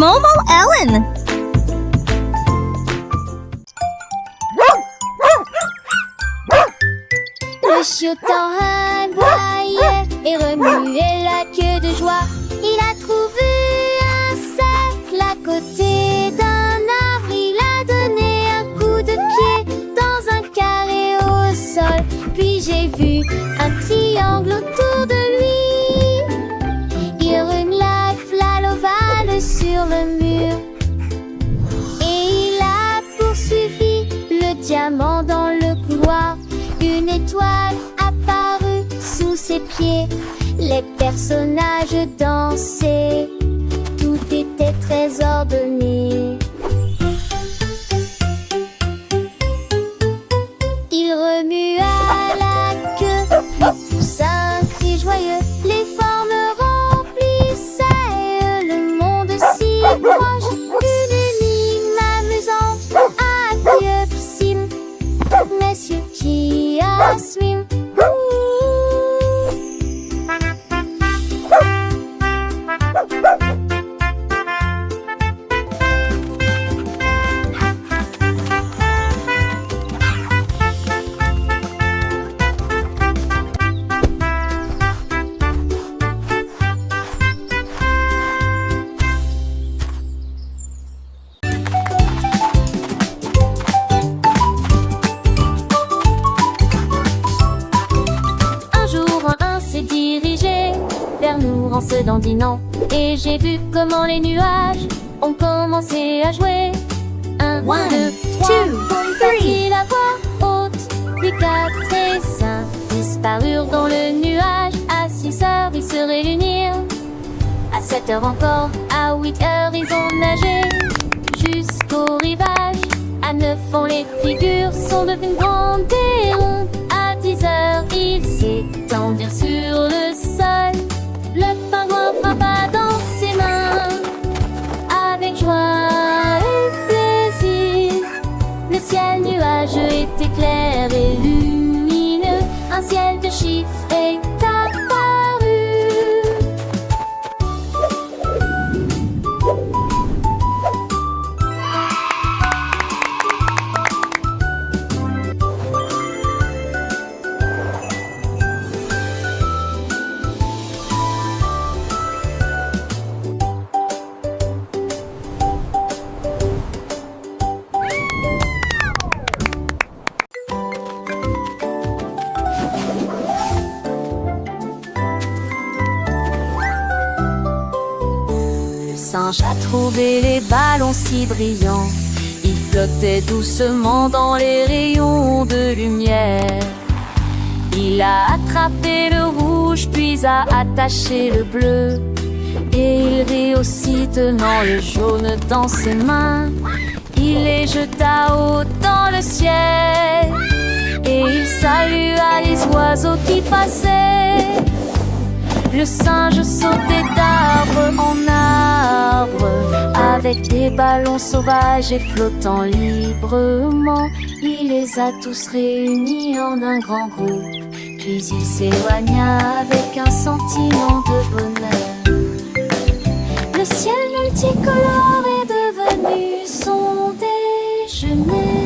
Momo Ellen. Le chiotan aboyait et remuait la queue de joie. Il a trouvé un cercle à côté d'un arbre. Il a donné un coup de pied dans un carré au sol. Puis j'ai vu un triangle autour de lui. Il remua l'ovale sur le mur. Et il a poursuivi le diamant dans le couloir. Une étoile apparut sous ses pieds. Les personnages dansaient. Tout était très ordonné. Il remua la queue, puis poussa un cri joyeux. Les formes remplissaient le monde si proche. Une énigme amusante à Diopsime. Messieurs qui assument. En se dandinant, et j'ai vu comment les nuages ont commencé à jouer. 1, 2, 3, partit la voix haute, puis 4 et 5 disparurent dans le nuage. À 6 heures, ils se réunirent. À 7 heures encore, à 8 heures, ils ont nagé jusqu'au rivage. À 9 ans, les figures sont devenues grandes et rondes. À 10 heures, ils s'étendirent sur le sol. Le pingouin frappa dans ses mains avec joie et plaisir. Le ciel nuageux était clair et lumineux. Un ciel de chiffres est apparu. Le singe a trouvé les ballons si brillants. Ils flottaient doucement dans les rayons de lumière. Il a attrapé le rouge, puis a attaché le bleu. Et il rit aussi tenant le jaune dans ses mains. Il les jeta haut dans le ciel. Et il salua les oiseaux qui passaient. Le singe sautait d'arbre en arbre, avec des ballons sauvages et flottant librement. Il les a tous réunis en un grand groupe, puis il s'éloigna avec un sentiment de bonheur. Le ciel multicolore est devenu son déjeuner.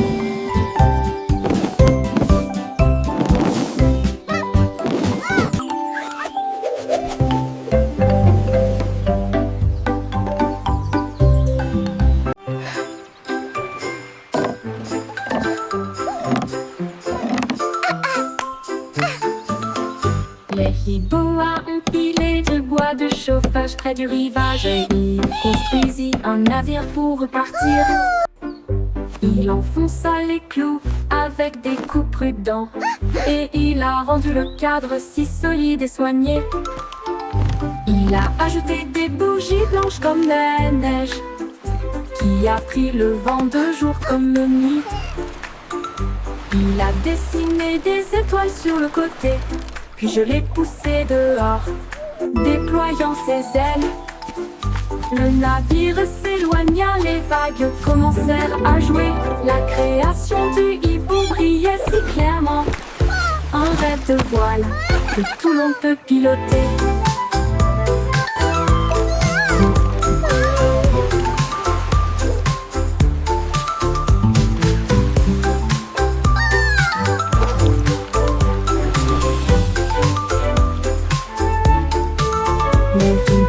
Les hiboas ont pilé du bois de chauffage près du rivage et il construisit un navire pour repartir. Il enfonça les clous avec des coups prudents et il a rendu le cadre si solide et soigné. Il a ajouté des bougies blanches comme la neige qui a pris le vent de jour comme de nuit. Il a dessiné des étoiles sur le côté, puis je l'ai poussé dehors, déployant ses ailes. Le navire s'éloigna, les vagues commencèrent à jouer. La création du hibou brillait si clairement. Un rêve de voile que tout le monde peut piloter.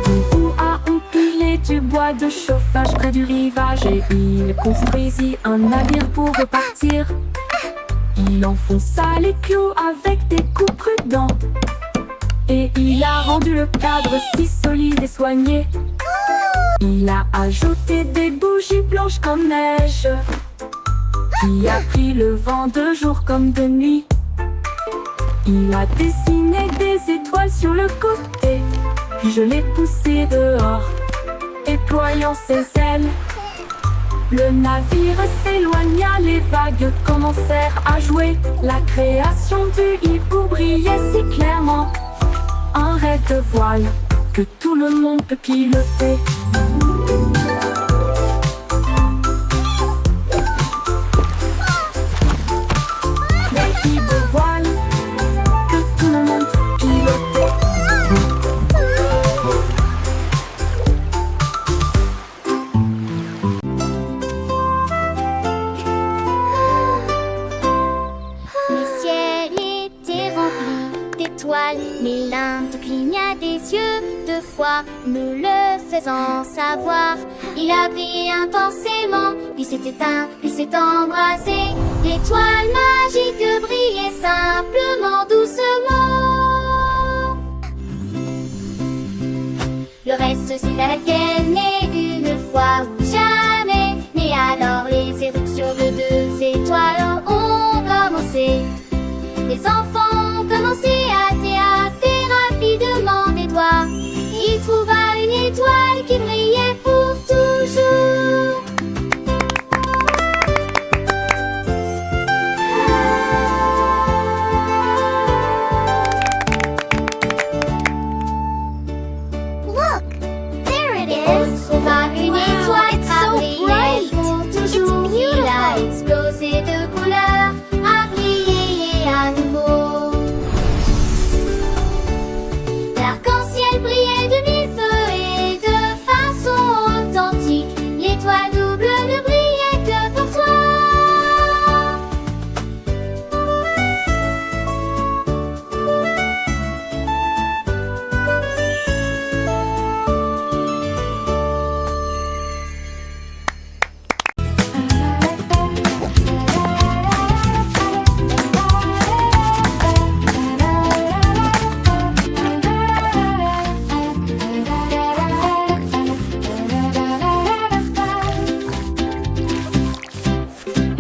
Hibou a empilé du bois de chauffage près du rivage et il construisit un navire pour repartir. Il enfonça les clous avec des coups prudents et il a rendu le cadre si solide et soigné. Il a ajouté des bougies blanches comme neige qui a pris le vent de jour comme de nuit. Il a dessiné des étoiles sur le côté, puis je l'ai poussé dehors, déployant ses ailes. Le navire s'éloigna, les vagues commencèrent à jouer. La création du hibou brillait si clairement. Un rêve de voile que tout le monde peut piloter. Les hibou voiles que tout le monde peut piloter. Le ciel était rempli d'étoiles, mais l'un te cligna des yeux deux fois, me le faisant savoir. Il a brillé intensément, puis s'est éteint, puis s'est embrasé. L'étoile magique brillait simplement, doucement. Le reste c'est à laquelle n'est une fois ou jamais. Mais alors les éruptions de deux étoiles ont commencé. Les enfants ont commencé à théâter rapidement des doigts. Il trouva une étoile qui brillait pour toujours. Look, there it is. On trouva une étoile qui brillait pour toujours. Il a explosé de couleurs, a brillé à nouveau. L'arc-en-ciel brillait de mille feux et de façon authentique. L'étoile double ne brillait que pour toi.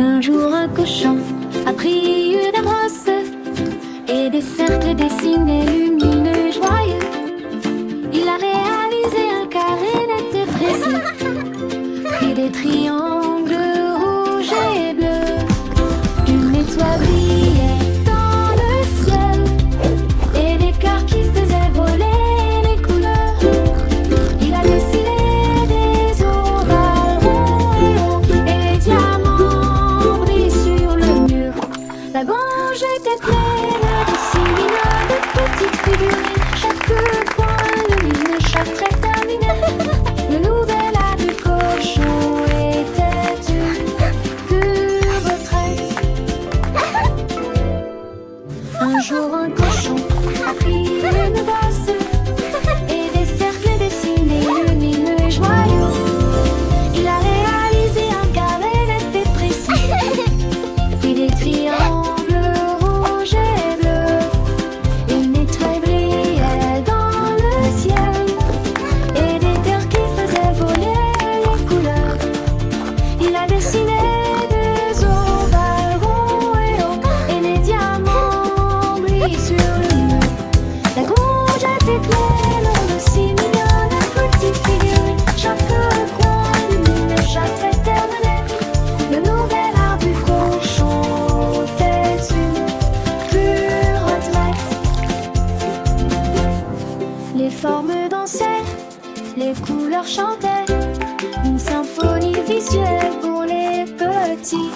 Un jour un cochon a pris une brosse et des cercles dessinés lumineux joyeux. Il a réalisé un carré net et précis, puis des triangles rouges et bleus. Une étoile brillait dans le ciel et des cœurs qui faisaient voler les couleurs. Il a dessiné des ovales ronds et ronds et des diamants brillent sur le mur. La grange était pleine de si mignonnes de petites figurines. Chaque coin lumineux, chaque trait terminé. Le nouvel art du cochon était une pure retraite. Un jour un cochon a pris une bosse et des cercles dessinés lumineux et joyeux. Il a réalisé un carré net et précis, puis des triangles rouges et bleus. Une étoile brillait dans le ciel et des terres qui faisaient voler les couleurs. Il a dessiné des ovales ronds et hauts et des diamants brillent sur le mur. La grange était pleine de si mignonnes petites figurines. Chaque coin lumineux, chaque trait terminé. Le nouvel art du cochon était une pure retraite. Les formes dansaient, les couleurs chantaient, une symphonie visuelle pour les petits.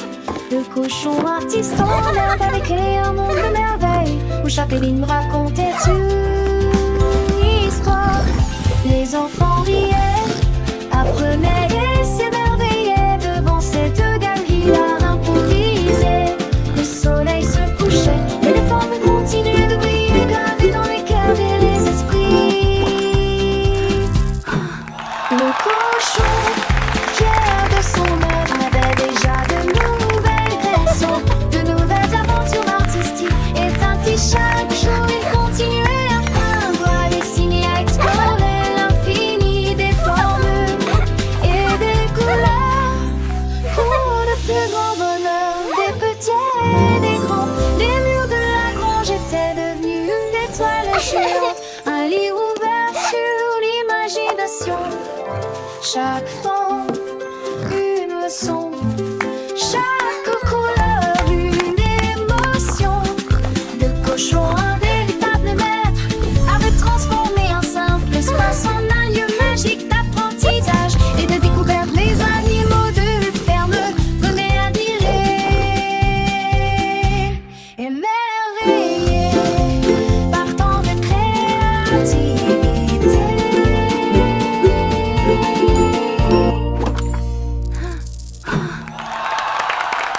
Le cochon artiste en herbe avait créé un monde de merveilles où chaque ligne racontait une histoire. Les enfants riaient, apprenaient et s'émerveillaient devant cette galerie d'art improvisée. Le soleil se couchait et les formes continuaient de briller, gravées dans les cœurs et les esprits. imagination. Chaque fantasme